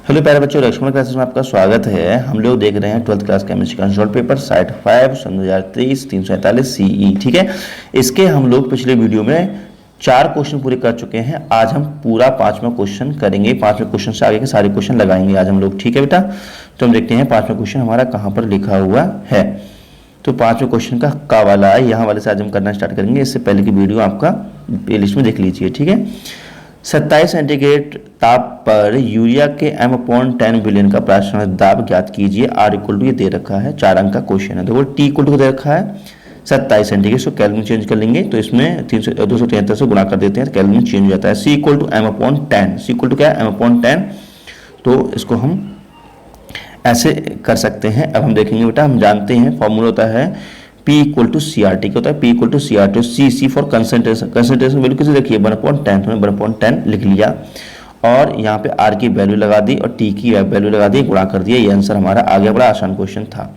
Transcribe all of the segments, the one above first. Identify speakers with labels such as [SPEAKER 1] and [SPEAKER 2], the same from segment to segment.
[SPEAKER 1] Hello प्यारे बच्चों, Lakshman classes में आपका स्वागत है। हम लोग देख रहे हैं 12th क्लास केमिस्ट्री का शॉर्ट पेपर साइट 5 सन 2023 347 सीई। ठीक है, इसके हम लोग पिछले वीडियो में 4 क्वेश्चन पूरे कर चुके हैं। आज हम पूरा 5वां क्वेश्चन करेंगे। 5वें क्वेश्चन से आगे के सारे क्वेश्चन लगाएंगे आज हम लोग। ठीक है बेटा, तो हम देखते हैं 5वां क्वेश्चन हमारा कहाँ पर लिखा हुआ है। तो 5वें क्वेश्चन का वाला है, यहाँ वाले से आज हम करना स्टार्ट करेंगे। इससे पहले की वीडियो आपका प्ले लिस्ट में देख लीजिए। ठीक है, 27 सेंटीग्रेड ताप पर यूरिया के m/10 बिलियन का प्रासंगिक दाब ज्ञात कीजिए। R इक्वल टू ये दे रखा है, 4 अंक का क्वेश्चन है। देखो T इक्वल टू दे रखा है 27 सेंटीग्रेड, इसको केल्विन चेंज कर लेंगे तो इसमें 273 से गुणा कर देते हैं, केल्विन चेंज हो जाता है। C equal to m/10, C equal to क्या है m/10, तो इसको हम ऐसे कर सकते हैं। अब हम देखेंगे बेटा, हम जानते हैं फॉर्मूला होता है P equal to C R T. क्या होता है P equal to C R T. C for concentration, concentration value किसे रखिए 1/10, तो 1/10 लिख लिया और यहाँ पे R की वैल्यू लगा दी और T की वैल्यू लगा दी, गुणा कर दिया। ये आंसर हमारा आ गया। बड़ा आसान क्वेश्चन था।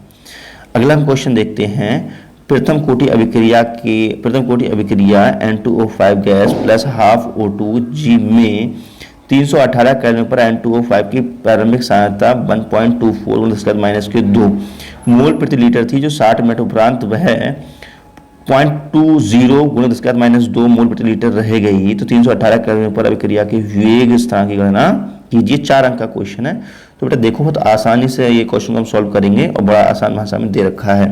[SPEAKER 1] अगला हम क्वेश्चन देखते हैं। प्रथम कोटि अभिक्रिया N2O5 gas plus half O2G में 318 केल्विन पर N2O5 की प्रारंभिक सांद्रता 1.24 - 2 मोल प्रति लीटर थी, जो 60 मिनट उपरांत वह 0.20 × 2 मोल प्रति लीटर रह गई। तो 318 केल्विन पर अभिक्रिया के वेग स्थिरांक की गणना कीजिए। 4 अंक का क्वेश्चन है। तो बेटा देखो, बहुत आसानी से ये क्वेश्चन को हम सॉल्व करेंगे और बड़ा आसान भाषा में दे रखा है।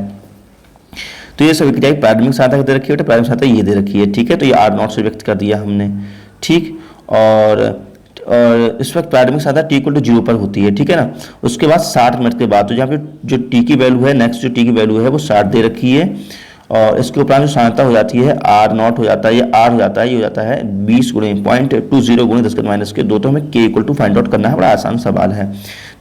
[SPEAKER 1] तो ये सभी की प्राथमिक सांद्रता दे रखी है, प्राथमिक सांद्रता ये दे रखी है। ठीक है, तो ये R0 से व्यक्त कर दिया हमने। ठीक, और इस वक्त प्राथमिक सांद्रता T इक्वल टू 0 पर होती है। ठीक है ना, उसके बाद 60 मिनट के बाद, तो जहाँ पे जो T की वैल्यू है, नेक्स्ट जो T की वैल्यू है वो 60 दे रखी है और इसके उपरांत जो सांद्रता हो जाती है R0 हो जाता है, ये R हो जाता है, ये हो जाता है 20 × 0.20 × 10⁻²। तो हमें K equal to find out करना है। बड़ा आसान सवाल है।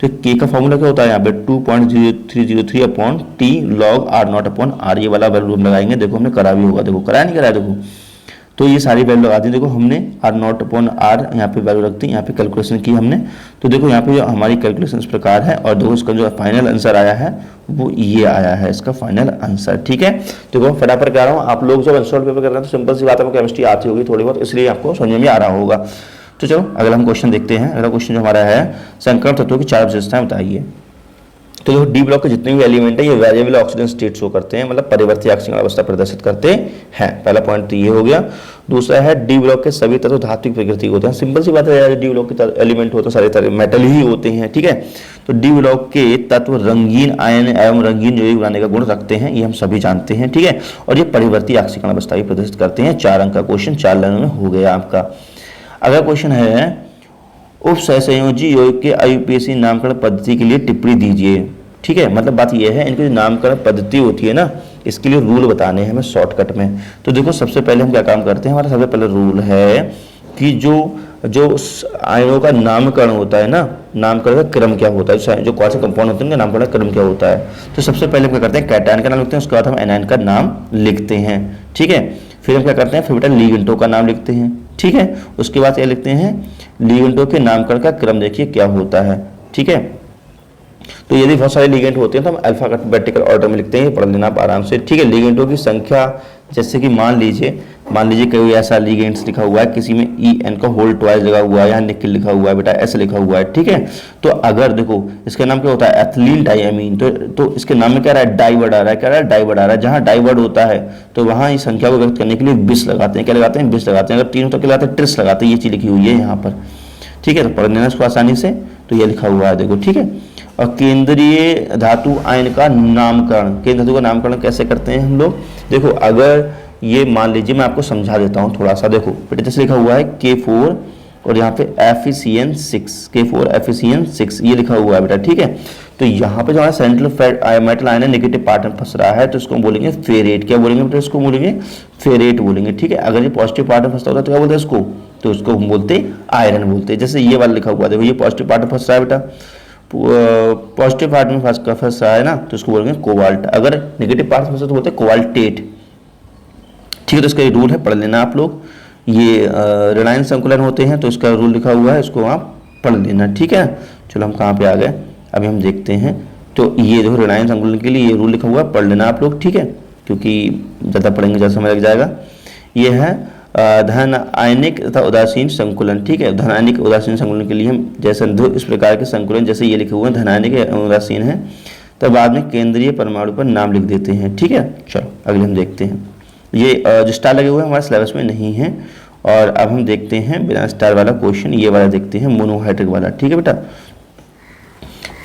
[SPEAKER 1] तो K का फॉर्मूला क्या होता है यहाँ पे 2.0303/T log R0/R। ये वाला वैल्यू हम लगाएंगे। देखो हमने करा भी होगा, देखो कराया नहीं कराया, देखो तो ये सारी वैल्यू लगा दी। देखो हमने R0/R यहाँ पे वैल्यू रखती है, यहाँ पे कैलकुलेशन की हमने। तो देखो यहाँ पे जो हमारी कैलकुलेशन इस प्रकार है और देखो इसका जो फाइनल आंसर आया है वो ये आया है, इसका फाइनल आंसर। ठीक है, देखो फटाफट कह रहा हूँ। आप लोग जब शॉर्ट पेपर कर रहे हैं तो सिंपल सी बात है, केमिस्ट्री आती होगी थोड़ी बहुत, इसलिए आपको समझ में आ रहा होगा। तो चलो अगला हम क्वेश्चन देखते हैं। अगला क्वेश्चन जो हमारा है, संकरण तत्वों की 4 विशेषताएं बताइए। तो जो डी ब्लॉक के जितने भी एलिमेंट है ये वेरिएबल ऑक्सीजन स्टेट शो करते हैं, मतलब परिवर्ती ऑक्सीजन अवस्था प्रदर्शित करते हैं। पहला पॉइंट तो ये हो गया। दूसरा है डी ब्लॉक के सभी तत्व धात्विक प्रकृति होते हैं। सिंपल सी बात है, डी ब्लॉक के एलिमेंट होते हैं सारे तरह मेटल ही होते हैं। ठीक है, तो डी ब्लॉक के तत्व रंगीन आयन एवं रंगीन यौगिक बनाने का गुण रखते हैं, ये हम सभी जानते हैं। ठीक है, और ये परिवर्ती ऑक्सीजन अवस्था भी प्रदर्शित करते हैं। 4 अंक का क्वेश्चन 4 लाइनों में हो गया आपका। अगला क्वेश्चन है, उप सहसंयोजी यौगिक के IUPAC नामकरण पद्धति के लिए टिप्पणी दीजिए। ठीक है, मतलब बात यह है, इनकी जो नामकरण पद्धति होती है ना, इसके लिए रूल बताने हैं हमें शॉर्टकट में। तो देखो सबसे पहले हम क्या काम करते हैं, हमारा सबसे पहले रूल है कि जो आयनों का नामकरण होता है ना, नामकरण का क्रम क्या होता है, जो कौन से कंपाउंड होते हैं उनका नामकरण क्रम क्या होता है। तो सबसे पहले हम क्या करते हैं, कैटायन का नाम लिखते हैं, उसके बाद हम एनायन का नाम लिखते हैं। ठीक है, फिर हम क्या करते हैं, फिर बेटा लिगेंडों का नाम लिखते हैं। ठीक है, उसके बाद क्या लिखते हैं, लिगेंडों के नामकरण का क्रम देखिए क्या होता है। ठीक है, तो यदि बहुत सारे लिगेंड होते हैं तो हम अल्फाबेटिकल ऑर्डर में लिखते हैं, पढ़ लेना आप आराम से। ठीक है, लिगेंडों की संख्या, जैसे कि मान लीजिए कोई ऐसा लिगेंड्स लिखा हुआ है, किसी में EN का होल ट्वाइस लगा हुआ है, यहाँ निकिल लिखा हुआ है बेटा, ऐसे लिखा हुआ है। ठीक है, तो अगर देखो इसका नाम क्या होता है, एथिलीन डाइअमीन, तो इसके नाम में क्या रहा है, डाई वर्ड आ रहा है। क्या रहा है, डाई वर्ड आ रहा है। जहाँ डाई वर्ड होता है तो वहाँ इस संख्या को व्यक्त करने के लिए 20 लगाते हैं। क्या लगाते हैं, 20 लगाते हैं। अगर 3 होता क्या लगाते हैं, 30 लगाते हैं। ये चीज लिखी हुई है यहाँ पर। ठीक है, तो पढ़ लेना इसको आसानी से। तो ये लिखा हुआ है देखो। ठीक है, और केंद्रीय धातु आयन का नामकरण, केंद्र धातु का नामकरण कैसे करते हैं हम लोग, देखो अगर ये मान लीजिए, मैं आपको समझा देता हूँ थोड़ा सा। देखो बेटा जैसे लिखा हुआ है K4 और यहाँ पे FeCN6, K4 FeCN6 ये लिखा हुआ है बेटा। ठीक है, तो यहाँ पे जो हमारा सेंट्रल मेटल आयन है नेगेटिव पार्ट में फंस रहा है, तो इसको हम बोलेंगे फेरेट। क्या बोलेंगे बेटा, इसको बोलेंगे फेरेट बोलेंगे। ठीक है, अगर ये पॉजिटिव पार्ट में फंसता होता है तो क्या बोलते हैं इसको, तो उसको हम बोलते आयरन बोलते हैं। जैसे ये वाला लिखा हुआ है, देखो ये पॉजिटिव पार्ट में फंस रहा है बेटा, पॉजिटिव पार्ट में फंस रहा है ना, तो इसको बोलेंगे कोबाल्ट। अगर नेगेटिव पार्ट में फंसा तो बोलते हैं कोबाल्टेट। ठीक है, तो इसका ये रूल है, पढ़ लेना आप लोग। ये ऋणायन संकुलन होते हैं, तो इसका रूल लिखा हुआ है, इसको आप पढ़ लेना। ठीक है, चलो हम कहाँ पे आ गए, अभी हम देखते हैं। तो ये देखो ऋणायन संकुलन के लिए ये रूल लिखा हुआ है, पढ़ लेना आप लोग। ठीक है, क्योंकि ज़्यादा पढ़ेंगे ज़्यादा समय लग जाएगा। ये है धन आयनिक तथा उदासीन संकुलन, ठीक है। धन आयनिक उदासीन संकुलन के लिए हम जैसे दो इस प्रकार के संकुलन जैसे ये लिखे हुए हैं धन आयनिक उदासीन है, तब बाद में केंद्रीय परमाणु पर नाम लिख देते हैं, ठीक है। चलो अगले हम देखते हैं, ये जो स्टार लगे हुए हैं हमारे सिलेबस में नहीं है। और अब हम देखते हैं बिना स्टार वाला क्वेश्चन, ये वाला देखते हैं मोनोहाइड्रिक वाला, ठीक है बेटा।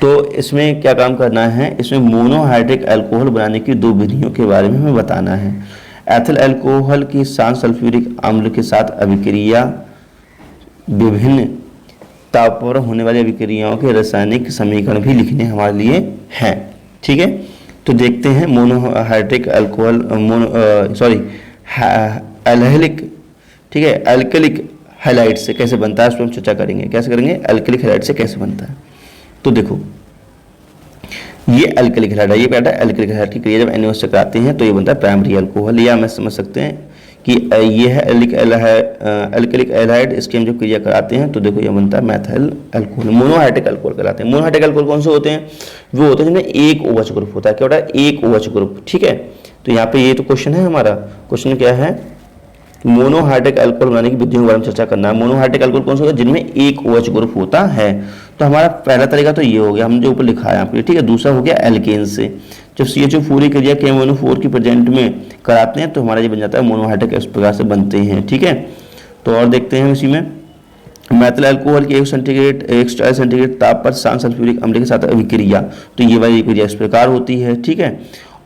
[SPEAKER 1] तो इसमें क्या काम करना है, इसमें मोनोहाइड्रिक अल्कोहल बनाने की दो विधियों के बारे में हमें बताना है। एथिल अल्कोहल की शांत सल्फ्यूरिक अम्ल के साथ अभिक्रिया विभिन्न तापों पर होने वाली अभिक्रियाओं के रासायनिक समीकरण भी लिखने हमारे लिए हैं, ठीक है। तो देखते हैं मोनोहाइड्रिक अल्कोहल एल्कोहलिक, ठीक है, एल्कलिक हैलाइड से कैसे बनता है उस पर हम चर्चा करेंगे। कैसे करेंगे, एल्कलिक हैलाइड से कैसे बनता है। तो देखो ये एल्कलिक हैलाइड है, ये बेटा एल्कलिक हैलाइड की क्रिया जब NaOH से कराते हैं तो ये बनता है प्राइमरी अल्कोहल, या हम समझ सकते हैं कि ये है एल्कलिक हैलाइड, इसकी हम जब क्रिया कराते हैं तो देखो ये बनता है मैथिल अल्कोहल, मोनोहाइड्रिक अल्कोहल कहलाते हैं। मोनोहाइड्रिक अल्कोहल कौन से होते हैं, वो होते हैं जिनमें एक OH ग्रुप होता है। क्या होता है, एक OH ग्रुप, ठीक है। तो यहाँ पे ये तो क्वेश्चन है हमारा, क्वेश्चन क्या है, मोनोहाइड्रिक अल्कोहल बनाने की विधियों के बारे में चर्चा करना है। मोनोहाइड्रिक अल्कोहल कौन सा होता है, जिनमें एक OH ग्रुप होता है। तो हमारा पहला तरीका तो ये हो गया, हमने जो ऊपर लिखा है यहाँ पे, ठीक है। दूसरा हो गया एल्केन से, जब CHO पूरी क्रिया KMnO4 की प्रेजेंट में कराते हैं तो हमारा ये बन जाता है मोनोहाइड्रिक, इस प्रकार से बनते हैं, ठीक है। तो और देखते हैं इसी में मैथिल अल्कोहल की 140 सेंटीग्रेड ताप पर शांत सल्फ्यूरिक अम्ल के साथ अभिक्रिया, तो ये वाली क्रिया इस प्रकार होती है, ठीक है।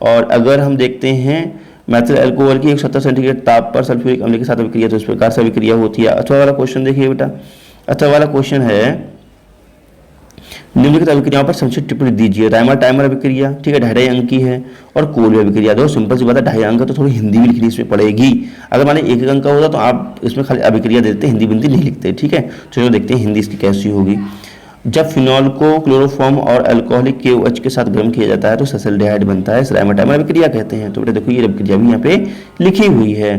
[SPEAKER 1] और अगर हम देखते हैं मैथिल अल्कोहल की 170 सेंटीग्रेड ताप पर सल्फ्यूरिक अम्ल के साथ अभिक्रिया, तो इस प्रकार से अभिक्रिया होती है। अथवा वाला क्वेश्चन देखिए बेटा, अथवा वाला क्वेश्चन है निम्नलिखित अभिक्रियाओं पर संक्षिप्त टिप्पणी दीजिए। राइमर टाइमर अभिक्रिया, ठीक है, 2.5 अंक की है। और कोल्बी अभिक्रिया, देखो सिंपल सी बात है, 2.5 अंक तो थोड़ी हिंदी भी लिखनी इसमें पड़ेगी। अगर माने 1 अंक का होता तो आप इसमें खाली अभिक्रिया देते, हिंदी बिंदी नहीं लिखते, ठीक है। चलो देखते हैं हिंदी इसकी कैसी होगी। जब फिनॉल को क्लोरोफॉर्म और अल्कोहलिक KOH के साथ गर्म किया जाता है तो सल्फेल्डिहाइड बनता है, इस राइमर टाइमर अभिक्रिया कहते हैं। तो बेटा देखो ये अभिक्रिया भी यहाँ पे लिखी हुई है।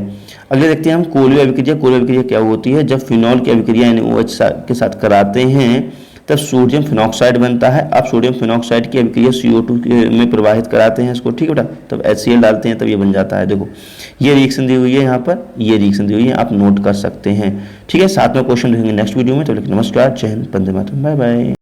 [SPEAKER 1] अगले देखते हैं हम कोल्बी अभिक्रिया। कोल्बी अभिक्रिया क्या होती है, जब फिनॉल की अभिक्रिया NaOH के साथ कराते हैं तब सोडियम फिनॉक्साइड बनता है। अब सोडियम फिनॉक्साइड की अभिक्रिया CO2 में प्रवाहित कराते हैं इसको, ठीक है बेटा, तब HCl डालते हैं तब ये बन जाता है। देखो ये रिएक्शन दी हुई है यहाँ पर, ये रिएक्शन दी हुई है, आप नोट कर सकते हैं, ठीक है। 7वां क्वेश्चन देखेंगे नेक्स्ट वीडियो में। तो नमस्कार, जय हिंद, वंदे मातरम, बाय बाय।